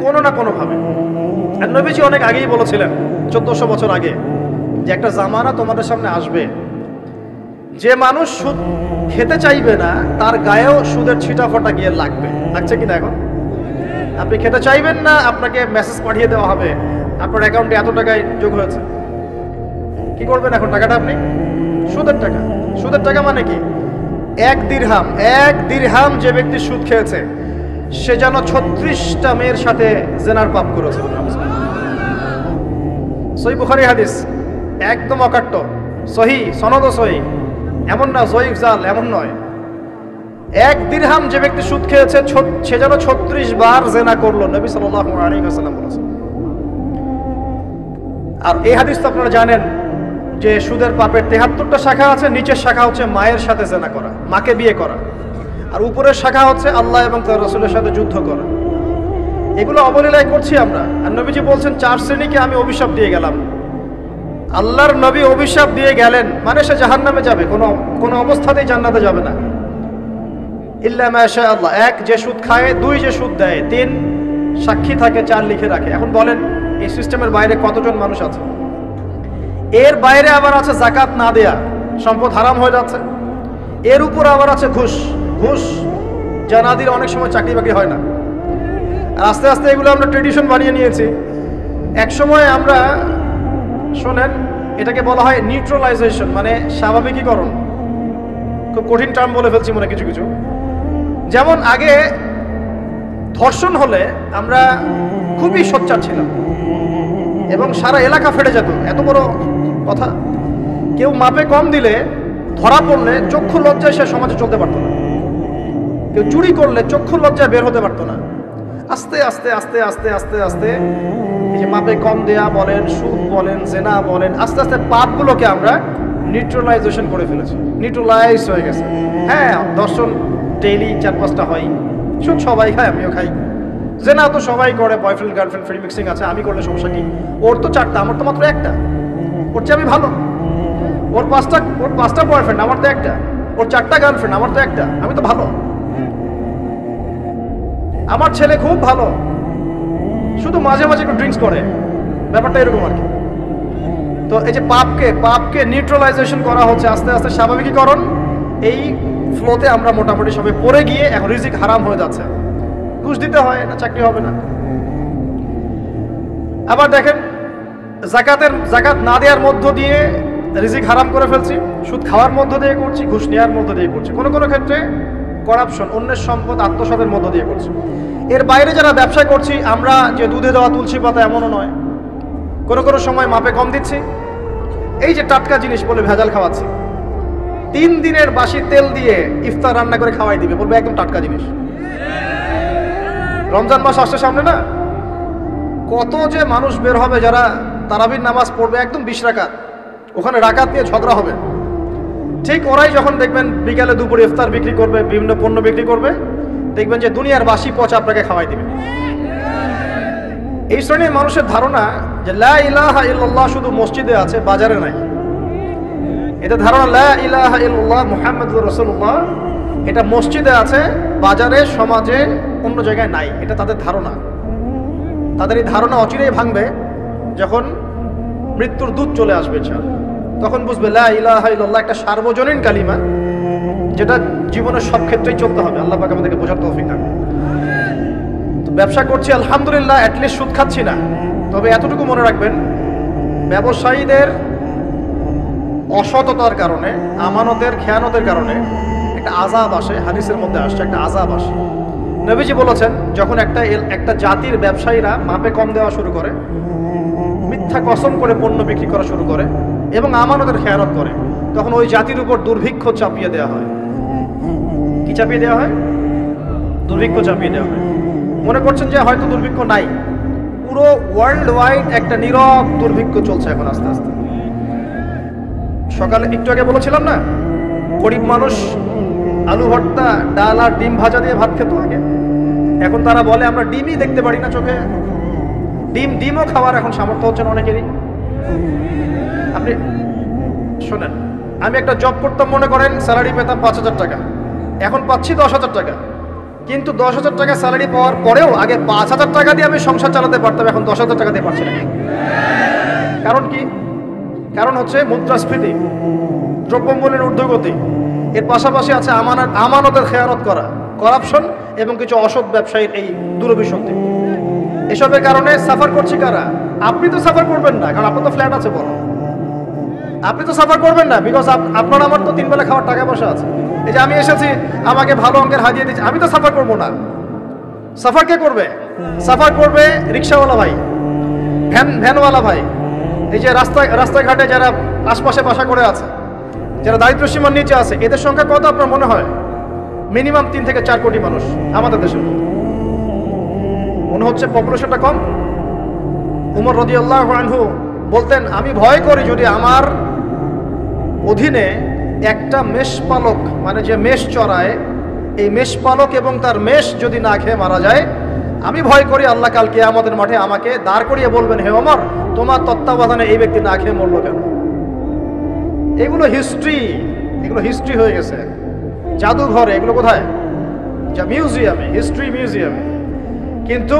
কোনো না কোনো ভাবে। আর নবীজি অনেক আগেই বলেছিলেন, 1400 বছর আগে, যে একটা জামানা তোমাদের সামনে আসবে, যে মানুষ সুদ খেতে চাইবে না তার গায়েও সুদের ছিটাফোঁটা গিয়ে লাগছে কিনা? এখন আপনি খেতে চাইবেন না, আপনাকে মেসেজ পাঠিয়ে দেওয়া হবে আপনার অ্যাকাউন্টে এত টাকায় যোগ হয়েছে। কি করবেন এখন? টাকাটা আপনি সুদের টাকা। সুদের টাকা মানে কি? এক দিরহাম যে ব্যক্তি সুদ খেয়েছে সে যেন 36টা মেয়ের সাথে জেনার পাপ করেছে। সহিহ বুখারী হাদিস, একদম অকাট্য, সহিহ, সনদ সহিহ, এমন না জয়ীফ জাল, এমন নয়। এক দিরহাম যে ব্যক্তি সুদ খেয়েছে সে যেন 36 বার জেনা করলো, নবী সাল্লাল্লাহু আলাইহি ওয়াসাল্লাম বলেছেন। আর এই হাদিস তো আপনারা জানেন যে সুদের পাপের 73টা শাখা আছে। নিচের শাখা হচ্ছে মায়ের সাথে জেনা করা, মাকে বিয়ে করা, আর উপরের শাখা হচ্ছে আল্লাহ এবং তার রাসূলের সাথে যুদ্ধ করা। এগুলো অবলীলায় করছি আমরা। আর নবীজি বলছেন 4 শ্রেণীকে আমি অভিশাপ দিয়ে গেলাম। আল্লাহর নবী অভিশাপ দিয়ে গেলেন মানে সে জাহান্নামে যাবে, কোনো অবস্থাতেই জান্নাতে যাবে না। ইল্লা মা শা আল্লাহ। 1, যে সুদ খায়। 2, যে সুদ দেয়। 3, সাক্ষী থাকে। 4, লিখে রাখে। এখন বলেন এই সিস্টেমের বাইরে কতজন মানুষ আছে? এর বাইরে আবার আছে যাকাত না দেয়া, সম্পদ হারাম হয়ে যাচ্ছে। এর উপর আবার আছে ঘুষ যা না দিলে অনেক সময় চাকরি বাকরি হয় না। আর আস্তে আস্তে এগুলো আমরা ট্রেডিশন বানিয়ে নিয়েছি। এক সময় আমরা, শোনেন, এটাকে বলা হয় নিউট্রালাইজেশন, মানে স্বাভাবিকীকরণ। খুব কঠিন টার্ম বলে ফেলছি মনে কিছু। যেমন আগে ধর্ষণ হলে আমরা খুবই সোচ্চার ছিলাম এবং সারা এলাকা ফেটে যেত, এত বড় কথা। কেউ মাপে কম দিলে, ধরা পড়লে চক্ষু লজ্জায় সে সমাজে চলতে পারতো না। কেউ চুরি করলে চক্ষু লজ্জায় বের হতে পারতো না। আস্তে আস্তে আস্তে আস্তে আস্তে আস্তে এই যে মাপে কম দেয়া বলেন, সুদ বলেন, জেনা বলেন, আস্তে আস্তে পাপগুলোকে আমরা নিউট্রালাইজেশন করে ফেলেছি, নিউট্রালাইজ হয়ে গেছে। হ্যাঁ, দর্শন ডেইলি 4-5টা হয়, সুদ সবাই খায়, আমিও খাই। জেনা তো সবাই করে, বয়ফ্রেন্ড গার্লফ্রেন্ড ফ্রি মিক্সিং আছে, আমি করলে সমস্যা কি? ওর তো 4টা, আমার তো মাত্র 1টা। ওর চেয়ে আমি ভালো। ওর 5টা বয়ফ্রেন্ড, আমার তো 1টা। ওর 4টা গার্লফ্রেন্ড, আমার তো 1টা। আমি তো ভালো। আমার ছেলে খুব ভালো, শুধু মাঝে মাঝে একটু ড্রিঙ্কস করে, ব্যাপারটা এরকম আর কি। তো এই যে পাপকে নিউট্রালাইজেশন করা হচ্ছে আস্তে আস্তে, স্বাভাবিকীকরণ। এই ফ্লোতে আমরা মোটামুটি সবাই পড়ে গিয়ে এখন রিজিক হারাম হয়ে যাচ্ছে। ঘুষ দিতে হয় না, চাকরি হবে না। আবার দেখেন, জাকাত না দেওয়ার মধ্য দিয়ে রিজিক হারাম করে ফেলছি, সুদ খাওয়ার মধ্য দিয়ে করছি, ঘুষ নেওয়ার মধ্য দিয়ে করছি, কোনো কোনো ক্ষেত্রে করাপশন, অন্যের সম্পদ আত্মসাতের মধ্য দিয়ে করছি। এর বাইরে যারা ব্যবসা করছি, আমরা যে দুধে দেওয়া তুলসী পাতা এমনও নয়, কোনো কোনো সময় মাপে কম দিচ্ছি, এই যে টাটকা জিনিস বলে ভেজাল খাওয়াচ্ছি। 3 দিনের বাসি তেল দিয়ে ইফতার রান্না করে খাওয়াই দিবে, বলবে একদম টাটকা জিনিস। রমজান মাস আসছে সামনে না, কত যে মানুষ বের হবে যারা তারাবির নামাজ পড়বে একদম 20 রাকাত, ওখানে রাকাত নিয়ে ঝগড়া হবে। ঠিক ওরাই যখন দেখবেন বিকালে দুপুরে ইফতার বিক্রি করবে, বিভিন্ন পণ্য বিক্রি করবে, দেখবেন যে দুনিয়ার বাসি পচা আপনাকে খাওয়াই দিবে। এই শ্রেণীর মানুষের ধারণা যে লা ইলাহা ইল্লাল্লাহ শুধু মসজিদে আছে, বাজারে নাই। এটা ধারণা লা ইলাহা ইল্লাল্লাহ মুহাম্মাদুর রাসূলুল্লাহ এটা মসজিদে আছে, বাজারে সমাজে অন্য জায়গায় নাই। এটা তাদের ধারণা। তাদের এই ধারণা অচিরেই ভাঙবে যখন মৃত্যুর দূত চলে আসবে। তখন বুঝবে লা ইলাহা ইল্লাল্লাহ একটা সার্বজনীন কালিমা, যেটা জীবনের সব ক্ষেত্রেই চলতে হবে। আল্লাহ পাক আমাদেরকে বোঝার তৌফিক দান করুন। তো ব্যবসা করছি আলহামদুলিল্লাহ, অ্যাটলিস্ট সুদ খাচ্ছি না। তবে এতটুকু মনে রাখবেন, ব্যবসায়ীদের অসততার কারণে, আমানতের খেয়ানতের কারণে একটা আযাব আসে। হাদিসের মধ্যে আসছে একটা আযাব আসে। নবীজি বলেছেন, যখন একটা জাতির ব্যবসায়ীরা মাপে কম দেওয়া শুরু করে, মিথ্যা কসম করে পণ্য বিক্রি করা শুরু করে এবং আমানতের খেয়ানত করে, তখন ওই জাতির উপর দুর্ভিক্ষ চাপিয়ে দেওয়া হয়। কি চাপিয়ে দেওয়া হয়? দুর্ভিক্ষ চাপিয়ে দেওয়া হয়। মনে করছেন যে হয়তো দুর্ভিক্ষ নাই, পুরো ওয়ার্ল্ড ওয়াইড একটা নীরব দুর্ভিক্ষ চলছে এখন আস্তে আস্তে। সকালে একটু আগে বলেছিলাম না, গরিব মানুষ আলু ভর্তা, ডাল আর ডিম ভাজা দিয়ে ভাত খেত আগে। এখন তারা বলে আমরা ডিমই দেখতে পারি না চোখে। ডিমও খাওয়ার এখন সামর্থ্য হচ্ছে না অনেকেরই। আপনি শোনেন, আমি একটা জব করতাম, মনে করেন স্যালারি পেতাম 5,000 টাকা, এখন পাচ্ছি 10,000 টাকা। কিন্তু 10,000 টাকা স্যালারি পাওয়ার পরেও আগে 5,000 টাকা দিয়ে আমি সংসার চালাতে পারতাম, এখন 10,000 টাকা দিয়ে পারছি না। কারণ কি? কারণ হচ্ছে মুদ্রাস্ফীতি, দ্রব্যমূল্যের ঊর্ধ্বগতি, এর পাশাপাশি আছে আমানতের খেয়ানত করা, করাপশন এবং কিছু অসৎ ব্যবসায়ীর এই দুরভিসন্ধি। এসবের কারণে সাফার করছি কারা? আপনি তো সাফার করবেন না, কারণ আপনার তো ফ্ল্যাট আছে বড়। আপনি তো সাফার করবেন না, বিকজ আপনার আমার তো 3 বেলা খাওয়ার টাকা পয়সা আছে। এই যে আমি এসেছি, আমাকে ভালো অঙ্কের হাদিয়ে দিচ্ছে, আমি তো সাফার করবো না। সাফার কে করবে? সাফার করবে রিক্সাওয়ালা ভাই, ভ্যানওয়ালা ভাই, এই যে রাস্তাঘাটে যারা আশপাশে বাসা করে আছে, যারা দারিদ্র্য সীমার নিচে আছে, এদের সংখ্যা কত আপনার মনে হয়? মিনিমাম 3 থেকে 4 কোটি মানুষ আমাদের দেশের। মনে হচ্ছে পপুলেশনটা কম। উমর রাদিয়াল্লাহু আনহু বলতেন, আমি ভয় করি যদি আমার অধীনে একটা মেষপালক, মানে যে মেষ চড়ায়, এই মেষপালক এবং তার মেষ যদি না খেয়ে মারা যায়, আমি ভয় করি আল্লাহ কাল কিয়ামতের মাঠে আমাকে দাঁড় করিয়ে বলবেন, হে ওমর, তোমার তত্ত্বাবধানে এই ব্যক্তি না খেয়ে মরলো কেন? এগুলো হিস্ট্রি হয়ে গেছে জাদুঘরে। এগুলো কোথায়? যা মিউজিয়ামে, হিস্ট্রি মিউজিয়ামে। কিন্তু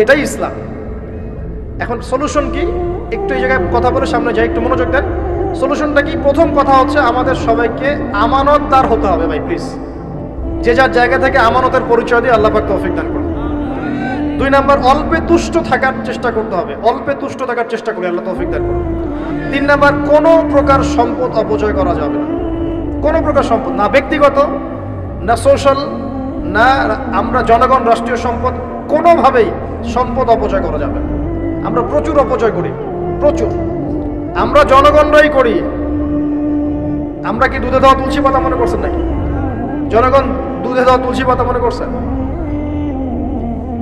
এটাই ইসলাম। এখন সলিউশন কি? একটু এই জায়গায় কথা বলে সামনে যাই, একটু মনোযোগ দেন। সলিউশনটা কি? প্রথম কথা হচ্ছে আমাদের সবাইকে আমানতদার হতে হবে ভাই, প্লিজ। যে যার জায়গা থেকে আমানতের পরিচয় দিয়ে আল্লাহ পাক তৌফিক দান করুন। 2 নাম্বার, অল্পে তুষ্ট থাকার চেষ্টা করতে হবে। অল্পে তুষ্ট থাকার চেষ্টা করি, আল্লাহ তৌফিক দান করুন। 3 নাম্বার, কোনো প্রকার সম্পদ অপচয় করা যাবে না। কোনো প্রকার সম্পদ, না ব্যক্তিগত, না সোশ্যাল, না আমরা জনগণ, রাষ্ট্রীয় সম্পদ, কোনোভাবেই সম্পদ অপচয় করা যাবে না। আমরা প্রচুর অপচয় করি, প্রচুর। আমরা জনগণরাই করি। আমরা কি দুধে দেওয়া তুলসী পাতা মনে করছেন নাকি? জনগণ দুধে দেওয়া তুলসী পাতা মনে করছেন?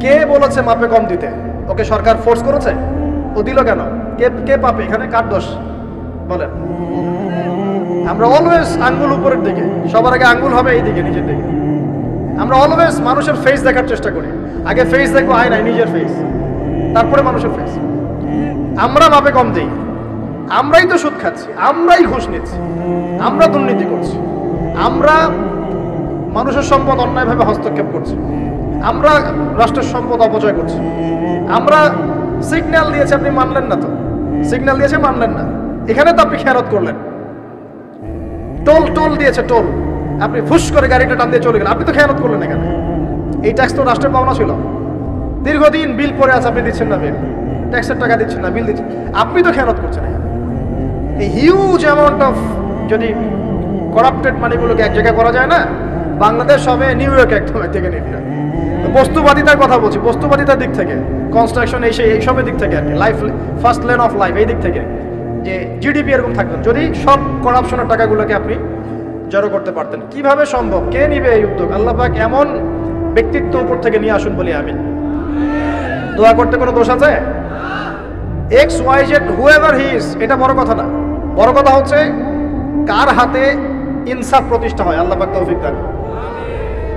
কে বলেছে মাপে কম দিতে? ওকে সরকার ফোর্স করেছে? ও দিল কেন? কে পাপে এখানে? কার দোষ বলেন? আমরা অলওয়েজ আঙ্গুল উপরের দিকে, সবার আগে আঙ্গুল হবে এই দিকে, নিজের দিকে। আমরা অলওয়েজ মানুষের ফেস দেখার চেষ্টা করি। আগে ফেস দেখবো, আয়নায় নিজের ফেস, তারপরে মানুষের ফেস। আমরা মাপে কম দিই। আমরাই তো সুদ খাচ্ছি, আমরাই ঘুষ নিচ্ছি, আমরা দুর্নীতি করছি, আমরা মানুষের সম্পদ অন্যায়ভাবে হস্তক্ষেপ করছি, আমরা রাষ্ট্রের সম্পদ অপচয় করছি। আমরা সিগন্যাল দিয়েছে, আপনি মানলেন না। তো সিগন্যাল দিয়েছে, মানলেন না। এখানে তো আপনি খেয়ানত করলেন। টোল দিয়েছে, টোল, আপনি ফুস করে গাড়িটা টান দিয়ে চলে গেলেন, আপনি তো খেয়ানত করলেন এখানে। এই ট্যাক্স তো রাষ্ট্রের পাওনা ছিল। দীর্ঘদিন বিল পড়ে আছে, আপনি দিচ্ছেন না বিল, ট্যাক্সের টাকা দিচ্ছেন না, বিল দিচ্ছেন, আপনি তো খেয়ানত করছেন। এই হিউজ অ্যামাউন্ট অফ যদি করাপ্টেড মানিগুলোকে এক জায়গায় করা যায় না, বাংলাদেশ হবে নিউ ইয়র্ক একদম থেকে নিয়ে। বস্তুবাদিতার কথা বলছি, বস্তুবাদিতার দিক থেকে, কনস্ট্রাকশন এইসবের দিক থেকে আর কি, life first lane of life, এই দিক থেকে যে জিডিপি এরকম থাকবেন যদি সব করাপশনের টাকাগুলোকে আপনি জড়ো করতে পারতেন। কিভাবে সম্ভব? কে নিবে এই উদ্যোগ? আল্লাহ পাক এমন ব্যক্তিত্ব উপর থেকে নিয়ে আসুন বলি আমিন। দোয়া করতে কোনো দোষ আছে? X Y Z whoever he is, এটা বড় কথা না। বড় কথা হচ্ছে কার হাতে ইনসাফ প্রতিষ্ঠা হয়। আল্লাহ পাক তৌফিক দান।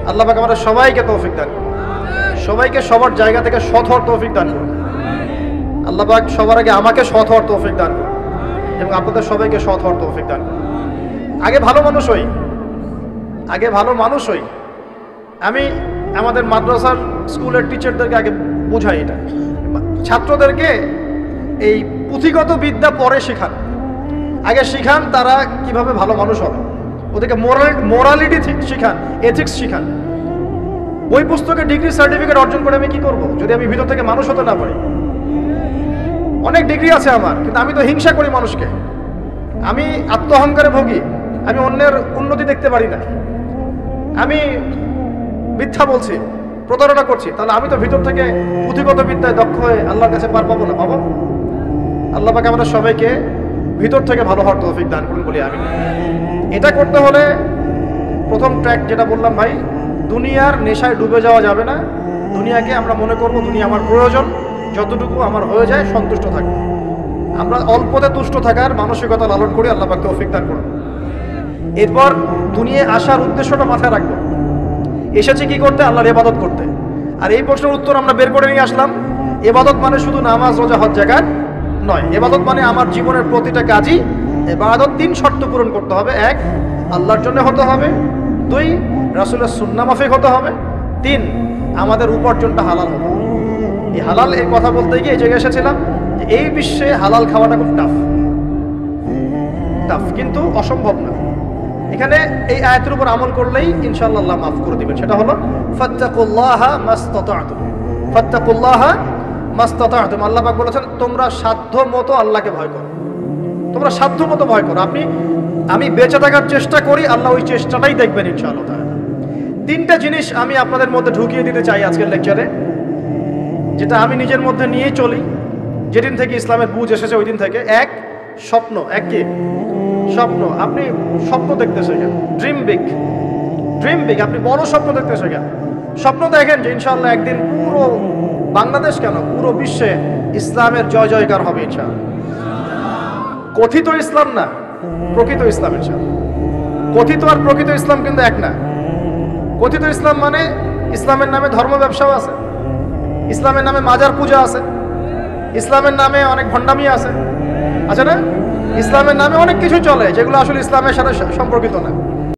আল্লাহ পাক আমাদের সবাইকে তৌফিক দান, সবাইকে সবার জায়গা থেকে সৎ হওয়ার তৌফিক দান করুন। আল্লাহ পাক সবার আগে আমাকে সৎ হওয়ার তৌফিক দান করুন এবং আপনাদের সবাইকে সৎ হওয়ার তৌফিক দান করুন। আগে ভালো মানুষ হই, আগে ভালো মানুষ হই। আমি আমাদের মাদ্রাসার স্কুলের টিচারদেরকে আগে বুঝাই, এটা ছাত্রদেরকে এই পুঁথিগত বিদ্যা পরে শেখান, আগে শিখান তারা কিভাবে ভালো মানুষ হবে। ওদেরকে মোরালিটি শিখান, এথিক্স শিখান। বই পুস্তকে ডিগ্রি সার্টিফিকেট অর্জন করে আমি কি করব যদি আমি ভিতর থেকে মানুষ হতে না পারি? অনেক ডিগ্রি আছে আমার, কিন্তু আমি তো হিংসা করি মানুষকে, আমি আত্ম অহংকারে ভোগী, আমি অন্যের উন্নতি দেখতে পারি না, আমি মিথ্যা বলছি, প্রতারণা করছি, তাহলে আমি তো ভিতর থেকে পুঁথিগত বিদ্যায় দক্ষ হয়ে আল্লাহর কাছে পার পাবো না। পাবো? আল্লাহ পাক আমাদের সবাইকে ভিতর থেকে ভালো হওয়ার তৌফিক দান করুন বলি আমি। এটা করতে হলে প্রথম ট্র্যাক যেটা বললাম ভাই, দুনিয়ার নেশায় ডুবে যাওয়া যাবে না। দুনিয়াকে আমরা মনে করব দুনিয়া আমার প্রয়োজন, যতটুকু আমার হয়ে যায় সন্তুষ্ট থাকবো। আমরা অল্পতে তুষ্ট থাকার মানসিকতা লালন করি, আল্লাহ পাক তৌফিক দান করুন। এরপর দুনিয়ায় আসার উদ্দেশ্যটা মাথায় রাখবো, এসেছি কি করতে? আল্লাহর ইবাদত করতে। আর এই প্রশ্নের উত্তর আমরা বের করে নিয়ে আসলাম। ইবাদত মানে শুধু নামাজ, রোজা, হজ, যাকাত নয়। ইবাদত মানে আমার জীবনের প্রতিটা কাজই ইবাদত। 3 শর্ত পূরণ করতে হবে। 1, আল্লাহর জন্য হতে হবে। 2, রাসূলের সুন্নাহ মাফিক হতে হবে। 3, আমাদের উপার্জনটা হালাল হবে। এই হালাল এই কথা বলতে গিয়ে এই জায়গায় এসেছিলাম যে এই বিশ্বে হালাল খাওয়াটা খুব টাফ, কিন্তু অসম্ভব না। এখানে এই আয়াতের উপর আমল করলেই ইনশাআল্লাহ আল্লাহ মাফ করে দিবেন। সেটা হলো ফাত্তাকুল্লাহা মাসতাতা'তুম, ফাত্তাকুল্লাহা মাসতাতা'তুম। আল্লাহ পাক বলেছেন তোমরা সাধ্য মতো আল্লাহকে ভয় করো, তোমরা সাধ্য মতো ভয় করো। আমি বেঁচে থাকার চেষ্টা করি, আল্লাহ ওই চেষ্টাটাই দেখবেন ইনশাআল্লাহ তাআলা। 3টা জিনিস আমি আপনাদের মধ্যে ঢুকিয়ে দিতে চাই আজকের লেকচারে, যেটা আমি নিজের মধ্যে নিয়েই চলি যেদিন থেকে ইসলামের বুঝ এসেছে ওই দিন থেকে। 1, স্বপ্ন। 1 কি? স্বপ্ন। আপনি স্বপ্ন দেখতে শেখেন, ড্রিম বিগ। আপনি বড় স্বপ্ন দেখতে শেখেন। স্বপ্ন দেখেন যে ইনশাআল্লাহ একদিন পুরো বাংলাদেশ কেন পুরো বিশ্বে ইসলামের জয় জয়কার হবে ইনশাআল্লাহ। কথিত ইসলাম না, প্রকৃত ইসলাম ইনশাআল্লাহ। কথিত আর প্রকৃত ইসলাম কিন্তু এক না। কথিত ইসলাম মানে ইসলামের নামে ধর্ম ব্যবসাও আছে, ইসলামের নামে মাজার পূজা আছে, ইসলামের নামে অনেক ভণ্ডামি আছে না? ইসলামের নামে অনেক কিছু চলে যেগুলো আসলে ইসলামের সাথে সম্পর্কিত না।